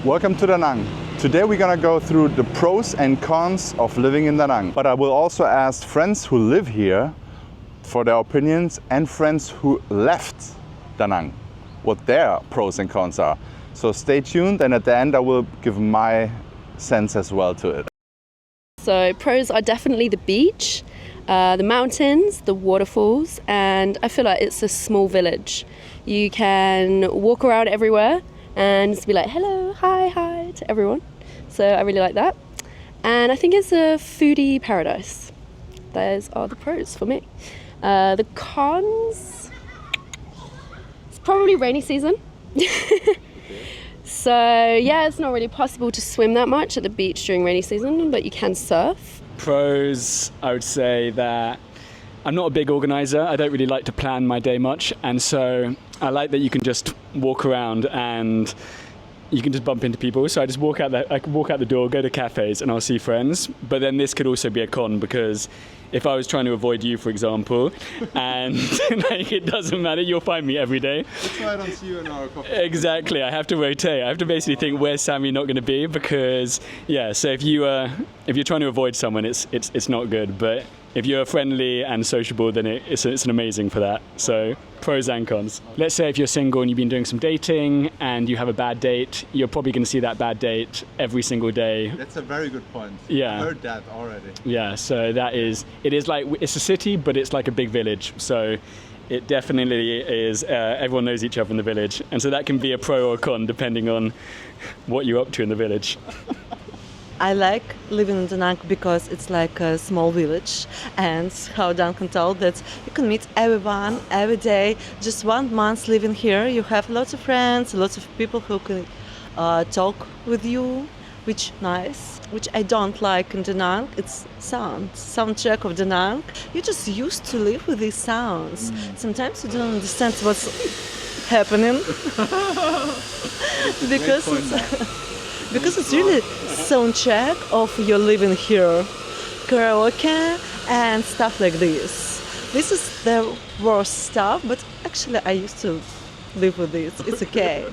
Welcome to Da Nang. Today we're gonna go through the pros and cons of living in Da Nang. But I will also ask friends who live here for their opinions and friends who left Da Nang, what their pros and cons are. So stay tuned, and at the end I will give my sense as well to it. So pros are definitely the beach, the mountains, the waterfalls, and I feel like it's a small village. You can walk around everywhere and just be like, hello, hi to everyone. So I really like that. And I think it's a foodie paradise. Those are the pros for me. The cons, it's probably rainy season. So yeah, it's not really possible to swim that much at the beach during rainy season, but you can surf. Pros, I would say that I'm not a big organizer. I don't really like to plan my day much, and so I like that you can just walk around and you can just bump into people. So I just walk out the door, go to cafes, and I'll see friends. But then this could also be a con, because if I was trying to avoid you, for example, and like, it doesn't matter, you'll find me every day. That's why I don't see you in our coffee. Exactly, I have to rotate. I have to basically think, where's Sammy not going to be? Because yeah, so if you're trying to avoid someone, it's not good. But if you're friendly and sociable, then it's an amazing for that. So pros and cons. Let's say if you're single and you've been doing some dating and you have a bad date, you're probably going to see that bad date every single day. That's a very good point. Yeah. I heard that already. Yeah, so it is like, it's a city, but it's like a big village. So it definitely is, everyone knows each other in the village. And so that can be a pro or a con depending on what you're up to in the village. I like living in Da Nang because it's like a small village, and how Duncan told that you can meet everyone every day. Just 1 month living here, you have lots of friends, lots of people who can talk with you, which nice. Which I don't like in Da Nang, it's soundtrack of Da Nang. You're just used to live with these sounds. Sometimes you don't understand what's happening because it's really soundtrack of your living here, karaoke and stuff like this. This is the worst stuff, but actually I used to live with this. It's okay.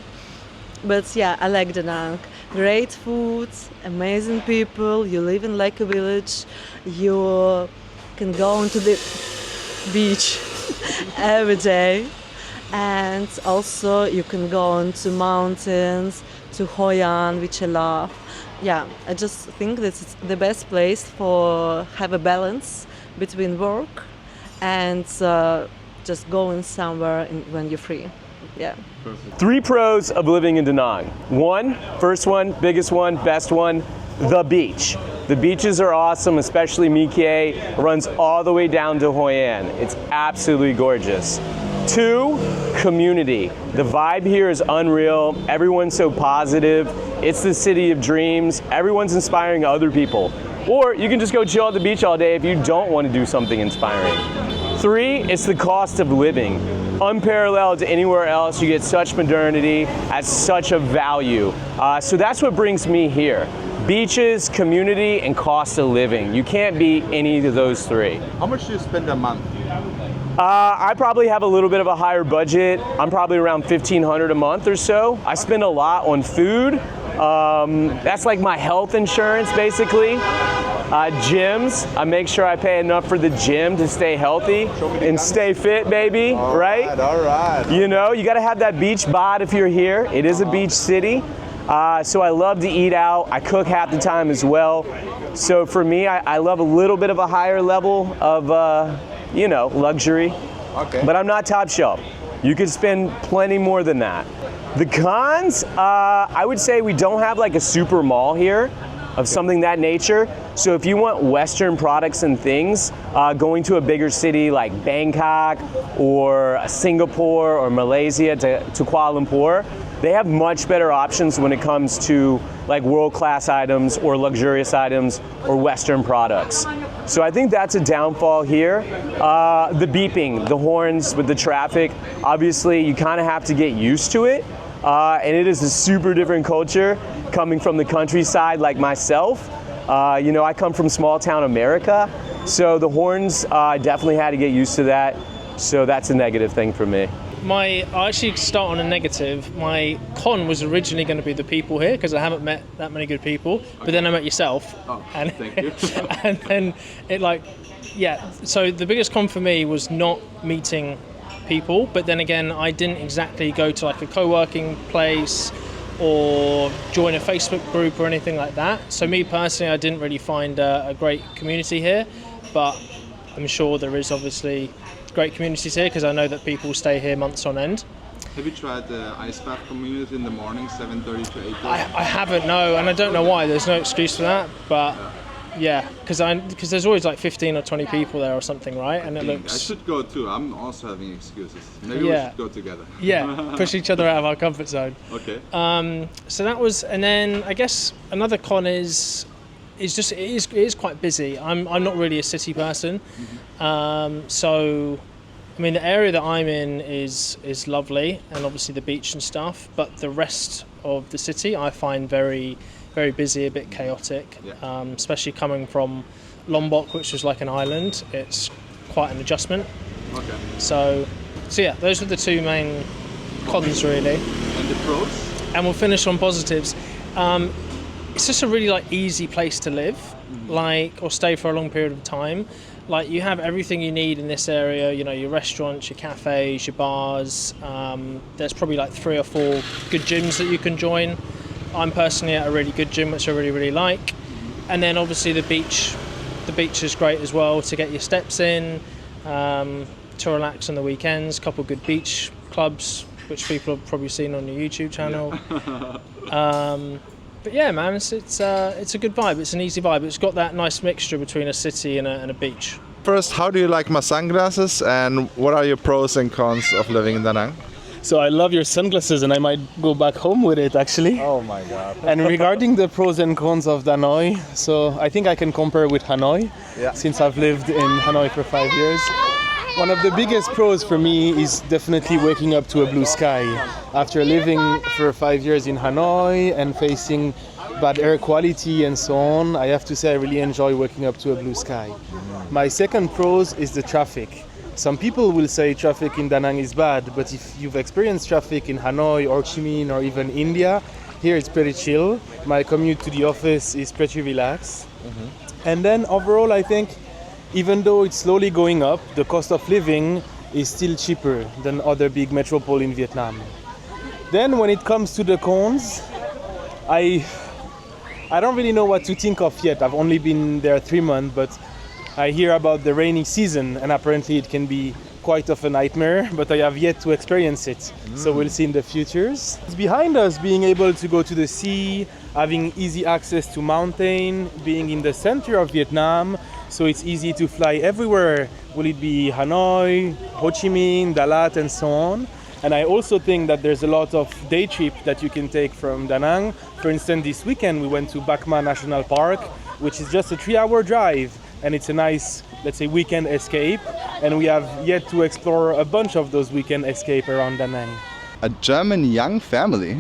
But yeah, I like Da Nang. Great food, amazing people. You live in like a village. You can go into the beach every day, and also you can go onto mountains, to Hoi An, which I love. Yeah, I just think that it's the best place for have a balance between work and just going somewhere when you're free. Yeah. Perfect. 3 pros of living in Da Nang. First one, biggest one, best one, the beach. The beaches are awesome, especially Mikie. Runs all the way down to Hoi An. It's absolutely gorgeous. 2, community. The vibe here is unreal. Everyone's so positive. It's the city of dreams. Everyone's inspiring other people. Or you can just go chill at the beach all day if you don't want to do something inspiring. 3, it's the cost of living. Unparalleled to anywhere else. You get such modernity at such a value. So that's what brings me here. Beaches, community, and cost of living. You can't beat any of those 3. How much do you spend a month? I probably have a little bit of a higher budget. I'm probably around $1,500 a month or so. I spend a lot on food. That's like my health insurance, basically. Gyms, I make sure I pay enough for the gym to stay healthy and stay fit, baby, right? All right. You know, you gotta have that beach bod if you're here. It is a beach city. So I love to eat out. I cook half the time as well. So for me, I love a little bit of a higher level of, luxury. Okay. But I'm not top shelf. You could spend plenty more than that. The cons, I would say we don't have like a super mall here of something that nature. So if you want Western products and things, going to a bigger city like Bangkok or Singapore or Malaysia to Kuala Lumpur, they have much better options when it comes to like world-class items or luxurious items or Western products. So I think that's a downfall here. The beeping, the horns with the traffic, obviously you kind of have to get used to it. And it is a super different culture coming from the countryside like myself. I come from small town America, so the horns, I definitely had to get used to that. So that's a negative thing for me. I actually start on a negative. My con was originally going to be the people here because I haven't met that many good people. But then I met yourself, and thank you. and then it So the biggest con for me was not meeting people. But then again, I didn't exactly go to like a co-working place or join a Facebook group or anything like that. So me personally, I didn't really find a great community here. But I'm sure there is obviously great communities here because I know that people stay here months on end. Have you tried the ice bath community in the morning, 7:30 to 8:30? I haven't, no, and I don't know why. There's no excuse for that, but yeah, because there's always like 15 or 20 people there or something, right? And it looks. I should go too. I'm also having excuses. Maybe we should go together. Yeah, push each other out of our comfort zone. Okay. So that was, and then I guess another con is just it is quite busy. I'm not really a city person, so. I mean, the area that I'm in is lovely, and obviously the beach and stuff. But the rest of the city, I find very, very busy, a bit chaotic. Yeah. Especially coming from Lombok, which is like an island, it's quite an adjustment. Okay. So yeah, those are the two main cons, really. And the pros? And we'll finish on positives. It's just a really like easy place to live, or stay for a long period of time. Like you have everything you need in this area, you know, your restaurants, your cafes, your bars. There's probably like 3 or 4 good gyms that you can join. I'm personally at a really good gym, which I really, really like. And then obviously the beach is great as well to get your steps in, to relax on the weekends. A couple of good beach clubs, which people have probably seen on your YouTube channel. But yeah, man, it's a good vibe. It's an easy vibe. It's got that nice mixture between a city and a beach. First, how do you like my sunglasses, and what are your pros and cons of living in Da Nang? So I love your sunglasses, and I might go back home with it actually. Oh my god. And regarding the pros and cons of Hanoi, so I think I can compare with Hanoi, since I've lived in Hanoi for 5 years. One of the biggest pros for me is definitely waking up to a blue sky. After living for 5 years in Hanoi and facing bad air quality and so on, I have to say I really enjoy waking up to a blue sky. My second pros is the traffic. Some people will say traffic in Da Nang is bad, but if you've experienced traffic in Hanoi, Ho Chi Minh, or even India, here it's pretty chill. My commute to the office is pretty relaxed. And then overall, I think even though it's slowly going up, the cost of living is still cheaper than other big metropoles in Vietnam. Then when it comes to the cons, I don't really know what to think of yet. I've only been there 3 months, but I hear about the rainy season, and apparently it can be quite of a nightmare, but I have yet to experience it. So we'll see in the futures. It's behind us, being able to go to the sea, having easy access to mountain, being in the center of Vietnam, so it's easy to fly everywhere. Will it be Hanoi, Ho Chi Minh, Dalat, and so on. And I also think that there's a lot of day trip that you can take from Da Nang. For instance, this weekend we went to Bac Ma National Park, which is just a 3-hour drive, and it's a nice, let's say, weekend escape. And we have yet to explore a bunch of those weekend escapes around Da Nang. A German young family.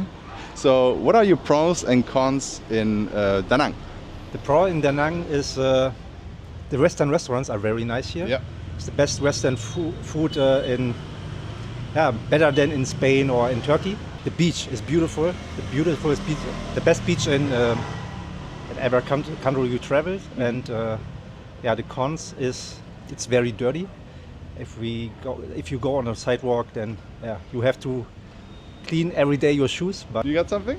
So what are your pros and cons in Da Nang? The pro in Da Nang is the Western restaurants are very nice here. Yeah. It's the best Western food better than in Spain or in Turkey. The beach is beautiful. The best beach in every country you travel. And the cons is it's very dirty. If you go on a sidewalk, then you have to clean every day your shoes. But You got something?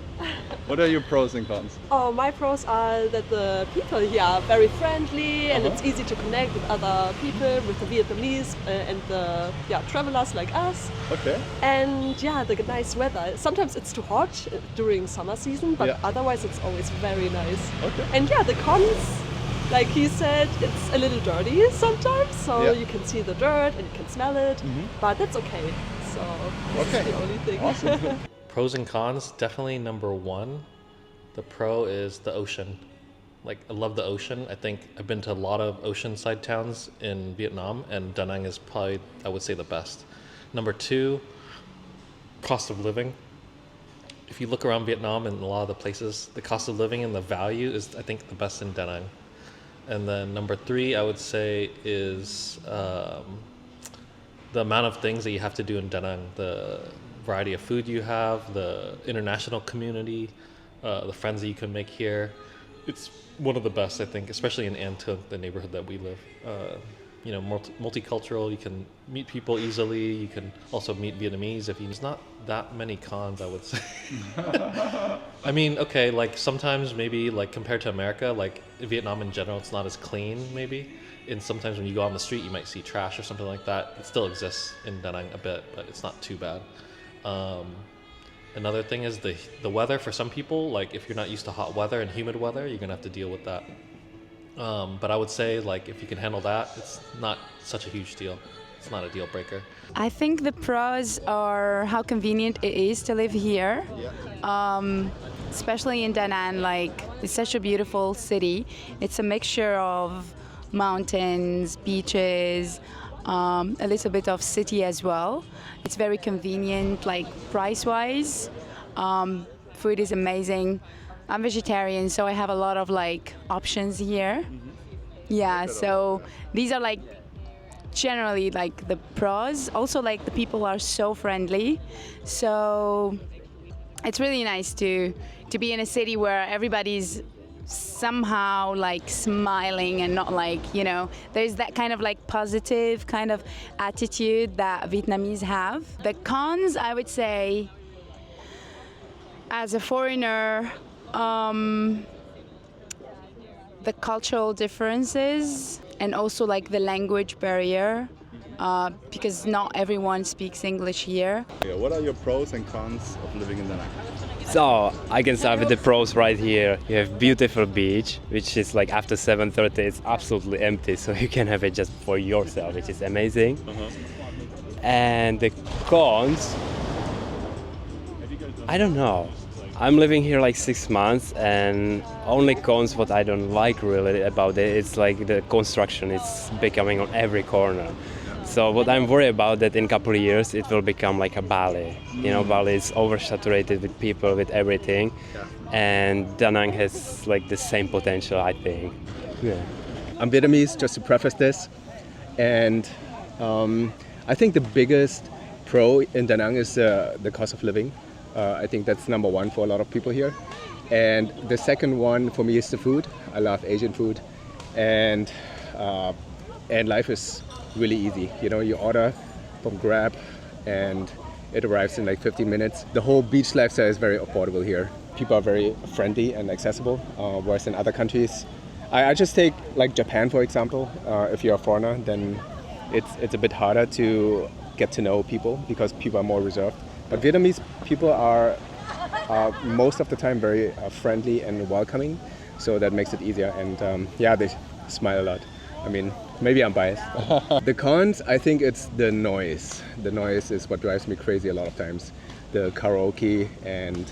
What are your pros and cons? Oh, my pros are that the people here are very friendly and it's easy to connect with other people, with the Vietnamese and the travelers like us. Okay. And the nice weather. Sometimes it's too hot during summer season, but otherwise it's always very nice. Okay. And the cons, like he said, it's a little dirty sometimes, so you can see the dirt and you can smell it, but that's okay. So that's the only thing. Awesome. Pros and cons, definitely number 1. The pro is the ocean. Like, I love the ocean. I think I've been to a lot of oceanside towns in Vietnam, and Da Nang is probably, I would say, the best. Number 2, cost of living. If you look around Vietnam and a lot of the places, the cost of living and the value is, I think, the best in Da Nang. And then number 3, I would say, is the amount of things that you have to do in Da Nang, the variety of food you have, the international community, the friends that you can make here. It's one of the best, I think, especially in An Thuc, the neighborhood that we live. You know, multicultural, you can meet people easily, you can also meet Vietnamese if you... There's not that many cons, I would say. I mean, okay, like sometimes maybe like compared to America, like Vietnam in general, it's not as clean maybe. And sometimes when you go on the street, you might see trash or something like that. It still exists in Da Nang a bit, but it's not too bad. Another thing is the weather. For some people, like if you're not used to hot weather and humid weather, you're gonna have to deal with that. But I would say like if you can handle that, it's not such a huge deal. It's not a deal breaker. I think the pros are how convenient it is to live here. Especially in Da Nang, like it's such a beautiful city. It's a mixture of mountains, beaches, a little bit of city as well. It's very convenient, like price-wise. Food is amazing. I'm vegetarian, so I have a lot of like options here. Yeah, so these are like generally like the pros. Also, like the people are so friendly, so it's really nice to be in a city where everybody's somehow like smiling and not like, you know, there's that kind of like positive kind of attitude that Vietnamese have. The cons, I would say, as a foreigner, the cultural differences and also like the language barrier, because not everyone speaks English here. Yeah, what are your pros and cons of living in Da Nang? So I can start with the pros right here. You have beautiful beach, which is like after 7:30 it's absolutely empty, so you can have it just for yourself, which is amazing. And the cons, I don't know. I'm living here like 6 months, and only cons what I don't like really about it, it's like the construction is becoming on every corner. So what I'm worried about that in a couple of years it will become like a Bali. You know, Bali is oversaturated with people, with everything, and Da Nang has like the same potential, I think. Yeah. I'm Vietnamese, just to preface this, and I think the biggest pro in Da Nang is the cost of living. I think that's number one for a lot of people here. And the second one for me is the food. I love Asian food, and life is really easy. You know, you order from Grab and it arrives in like 15 minutes. The whole beach lifestyle is very affordable here. People are very friendly and accessible, whereas in other countries, I just take like Japan for example. If you're a foreigner, then it's a bit harder to get to know people because people are more reserved. But Vietnamese people are most of the time very friendly and welcoming, so that makes it easier. And yeah, they smile a lot. I mean, maybe I'm biased. The cons, I think it's the noise. The noise is what drives me crazy a lot of times. The karaoke and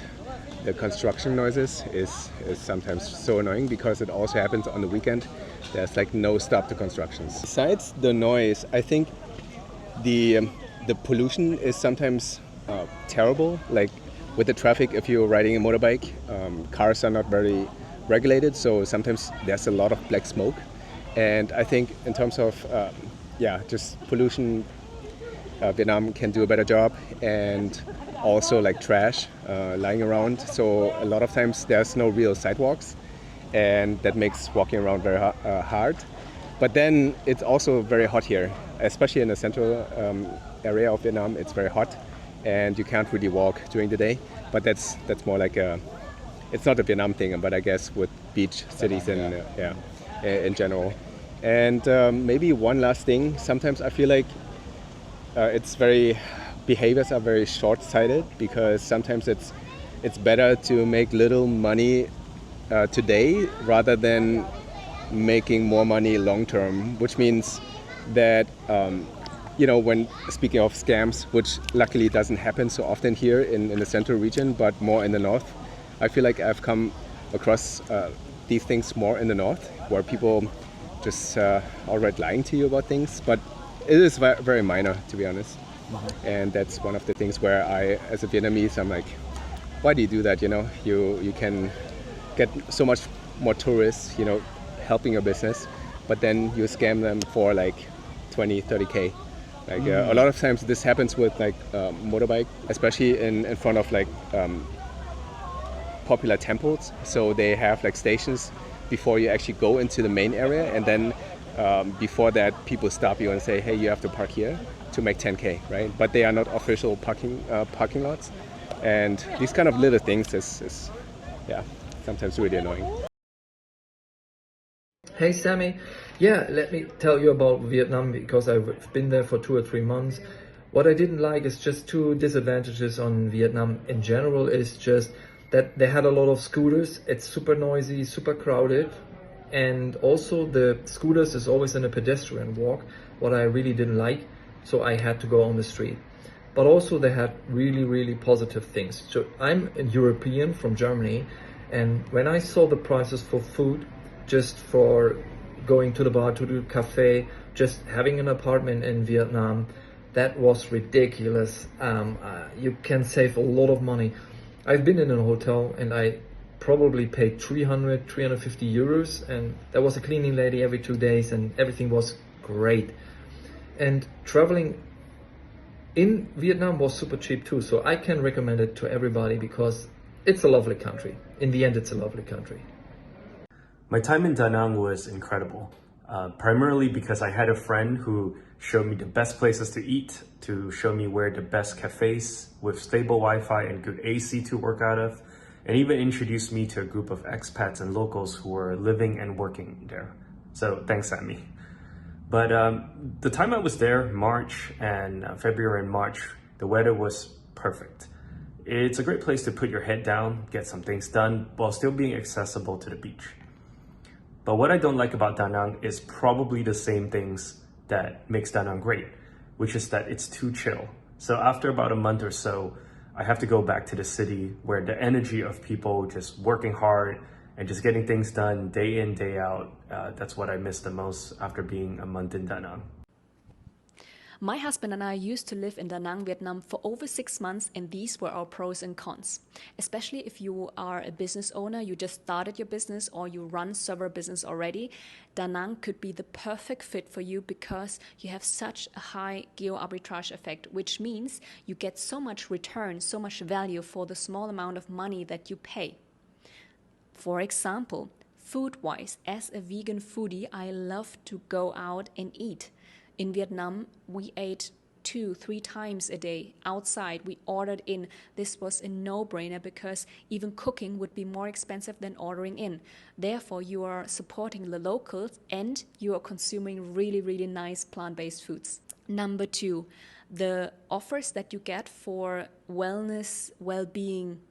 the construction noises is sometimes so annoying because it also happens on the weekend. There's like no stop to constructions. Besides the noise, I think the pollution is sometimes terrible. Like with the traffic, if you're riding a motorbike, cars are not very regulated, so sometimes there's a lot of black smoke. And I think in terms of just pollution, Vietnam can do a better job, and also like trash lying around. So a lot of times there's no real sidewalks, and that makes walking around very hard. But then it's also very hot here, especially in the central area of Vietnam. It's very hot, and you can't really walk during the day. But that's more like it's not a Vietnam thing, but I guess with beach cities in general. And maybe one last thing, sometimes I feel like behaviors are very short-sighted, because sometimes it's better to make little money today rather than making more money long-term, which means that when speaking of scams, which luckily doesn't happen so often here in the central region, but more in the north, I feel like I've come across these things more in the north, where people just outright lying to you about things, but it is very minor, to be honest. And that's one of the things where I, as a Vietnamese, I'm like, why do you do that? You can get so much more tourists, helping your business, but then you scam them for like 20, 30K. Like a lot of times this happens with like motorbike, especially in front of like popular temples. So they have like stations before you actually go into the main area, and then before that people stop you and say, hey, you have to park here to make 10K, right? But they are not official parking lots. And these kind of little things is yeah, sometimes really annoying. Hey Sammy, yeah, let me tell you about Vietnam because I've been there for 2 or 3 months. What I didn't like is just 2 disadvantages on Vietnam in general is just that they had a lot of scooters. It's super noisy, super crowded, and also the scooters is always in a pedestrian walk, what I really didn't like, so I had to go on the street. But also they had really, really positive things. So I'm a European from Germany, and when I saw the prices for food, just for going to the bar, to the cafe, just having an apartment in Vietnam, that was ridiculous. You can save a lot of money. I've been in a hotel and I probably paid 350 euros, and there was a cleaning lady every 2 days and everything was great. And traveling in Vietnam was super cheap too, so I can recommend it to everybody because it's a lovely country. In the end, it's a lovely country. My time in Da Nang was incredible, primarily because I had a friend who showed me the best places to eat, to show me where the best cafes with stable Wi-Fi and good AC to work out of, and even introduced me to a group of expats and locals who were living and working there. So thanks, Sammy. But the time I was there, March and February and March, the weather was perfect. It's a great place to put your head down, get some things done, while still being accessible to the beach. But what I don't like about Da Nang is probably the same things that makes Da Nang great, which is that it's too chill. So after about a month or so, I have to go back to the city where the energy of people just working hard and just getting things done day in, day out, that's what I miss the most after being a month in Da Nang. My husband and I used to live in Da Nang, Vietnam for over 6 months, and these were our pros and cons. Especially if you are a business owner, you just started your business or you run several business already, Da Nang could be the perfect fit for you because you have such a high geo-arbitrage effect, which means you get so much return, so much value for the small amount of money that you pay. For example, food-wise, as a vegan foodie, I love to go out and eat. In Vietnam, we ate 2-3 times a day outside. We ordered in. This was a no-brainer because even cooking would be more expensive than ordering in. Therefore, you are supporting the locals and you are consuming really, really nice plant-based foods. Number 2, the offers that you get for wellness, well-being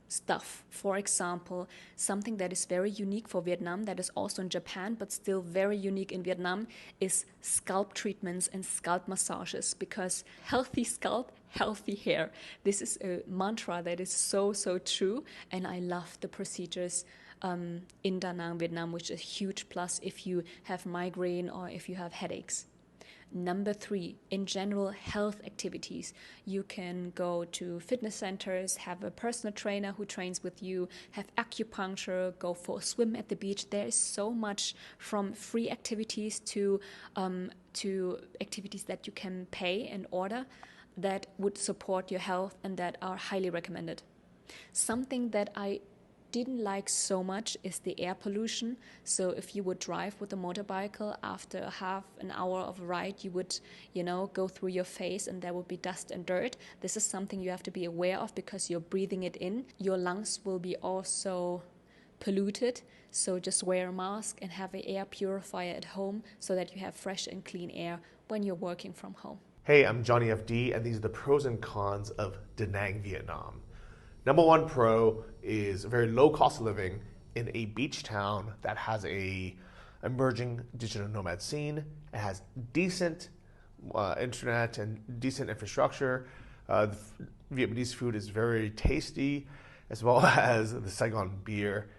stuff. For example, something that is very unique for Vietnam, that is also in Japan, but still very unique in Vietnam, is scalp treatments and scalp massages, because healthy scalp, healthy hair. This is a mantra that is so, so true, and I love the procedures in Da Nang, Vietnam, which is a huge plus if you have migraine or if you have headaches. Number 3, in general, health activities. You can go to fitness centers, have a personal trainer who trains with you, have acupuncture, go for a swim at the beach. There is so much, from free activities to activities that you can pay and order that would support your health and that are highly recommended. Something that I didn't like so much is the air pollution. So if you would drive with a motorcycle, after half an hour of a ride, you would, go through your face and there would be dust and dirt. This is something you have to be aware of because you're breathing it in. Your lungs will be also polluted. So just wear a mask and have an air purifier at home so that you have fresh and clean air when you're working from home. Hey, I'm Johnny FD, and these are the pros and cons of Da Nang, Vietnam. Number 1 pro is a very low cost of living in a beach town that has a emerging digital nomad scene. It has decent internet and decent infrastructure. The Vietnamese food is very tasty, as well as the Saigon beer,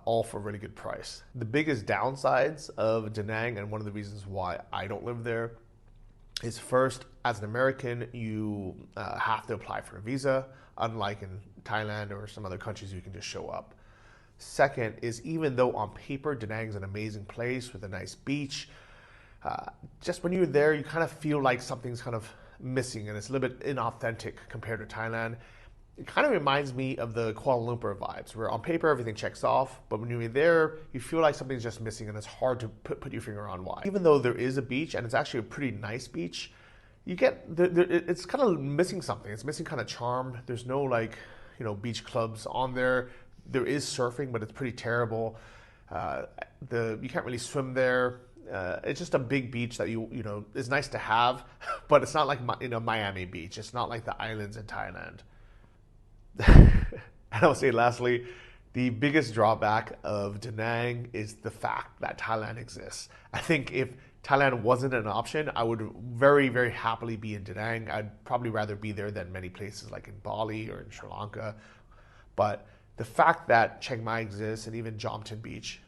all for a really good price. The biggest downsides of Da Nang, and one of the reasons why I don't live there, is first, as an American, you have to apply for a visa, unlike in Thailand or some other countries you can just show up. Second is, even though on paper Da Nang is an amazing place with a nice beach, just when you're there, you kind of feel like something's kind of missing and it's a little bit inauthentic compared to Thailand. It kind of reminds me of the Kuala Lumpur vibes, where on paper everything checks off, but when you're there, you feel like something's just missing and it's hard to put your finger on why. Even though there is a beach, and it's actually a pretty nice beach, you get, it's kind of missing something. It's missing kind of charm. There's no like, beach clubs on there. There is surfing, but it's pretty terrible. You can't really swim there. It's just a big beach that is nice to have, but it's not like Miami Beach. It's not like the islands in Thailand. And I'll say lastly, the biggest drawback of Da Nang is the fact that Thailand exists. I think if Thailand wasn't an option, I would very, very happily be in Da Nang. I'd probably rather be there than many places like in Bali or in Sri Lanka. But the fact that Chiang Mai exists and even Jomtien Beach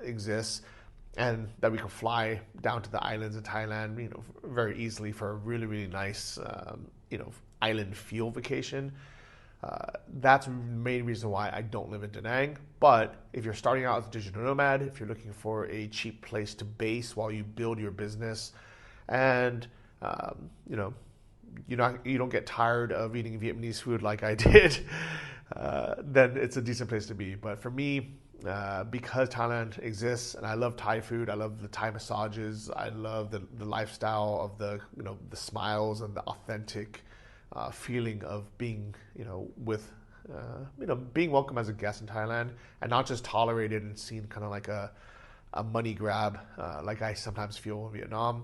exists, and that we can fly down to the islands of Thailand, very easily for a really, really nice, island feel vacation. That's the main reason why I don't live in Da Nang. But if you're starting out as a digital nomad, if you're looking for a cheap place to base while you build your business, and you don't get tired of eating Vietnamese food like I did, then it's a decent place to be. But for me, because Thailand exists, and I love Thai food, I love the Thai massages, I love the lifestyle of the smiles and the authentic feeling of being, being welcome as a guest in Thailand, and not just tolerated and seen kind of like a money grab, like I sometimes feel in Vietnam,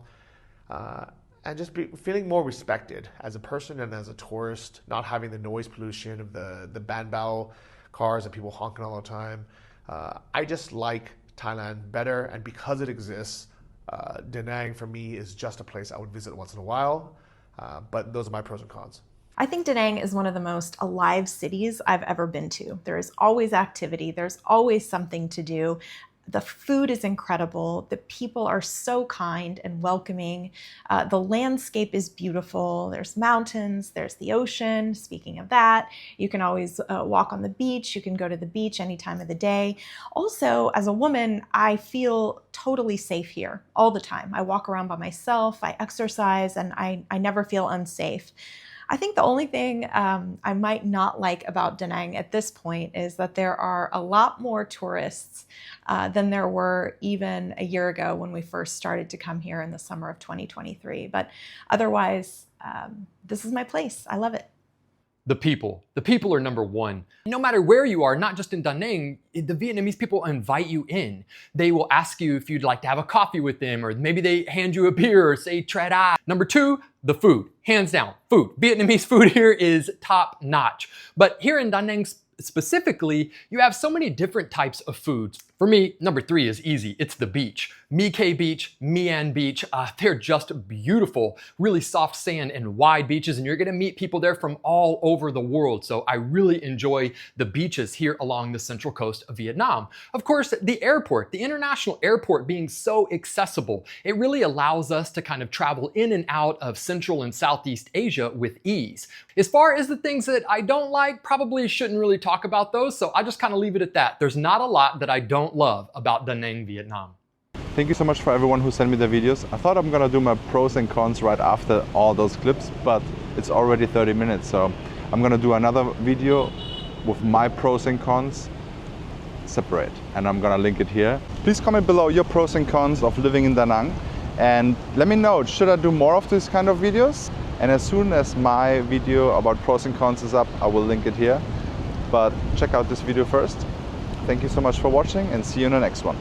and just feeling more respected as a person and as a tourist, not having the noise pollution of the ban bao cars and people honking all the time. I just like Thailand better, and because it exists, Da Nang for me is just a place I would visit once in a while. But those are my pros and cons. I think Da Nang is one of the most alive cities I've ever been to. There is always activity. There's always something to do. The food is incredible. The people are so kind and welcoming. The landscape is beautiful. There's mountains, there's the ocean. Speaking of that, you can always walk on the beach. You can go to the beach any time of the day. Also, as a woman, I feel totally safe here all the time. I walk around by myself, I exercise, and I never feel unsafe. I think the only thing I might not like about Da Nang at this point is that there are a lot more tourists than there were even a year ago when we first started to come here in the summer of 2023. But otherwise, this is my place. I love it. The people. The people are number one. No matter where you are, not just in Da Nang, the Vietnamese people invite you in. They will ask you if you'd like to have a coffee with them, or maybe they hand you a beer or say Trai Da. Number two, the food. Hands down, food. Vietnamese food here is top notch. But here in Da Nang specifically, you have so many different types of foods. For me, number three is easy. It's the beach. My Khe Beach, Mian Beach, they're just beautiful, really soft sand and wide beaches, and you're gonna meet people there from all over the world. So I really enjoy the beaches here along the central coast of Vietnam. Of course, the airport, the international airport being so accessible, it really allows us to kind of travel in and out of Central and Southeast Asia with ease. As far as the things that I don't like, probably shouldn't really talk about those, so I just kind of leave it at that. There's not a lot that I don't love about Da Nang, Vietnam. Thank you so much for everyone who sent me the videos. I thought I'm gonna do my pros and cons right after all those clips, but it's already 30 minutes, so I'm gonna do another video with my pros and cons separate, and I'm gonna link it here. Please comment below your pros and cons of living in Da Nang, and let me know, should I do more of these kind of videos? And as soon as my video about pros and cons is up, I will link it here. But check out this video first. Thank you so much for watching, and see you in the next one.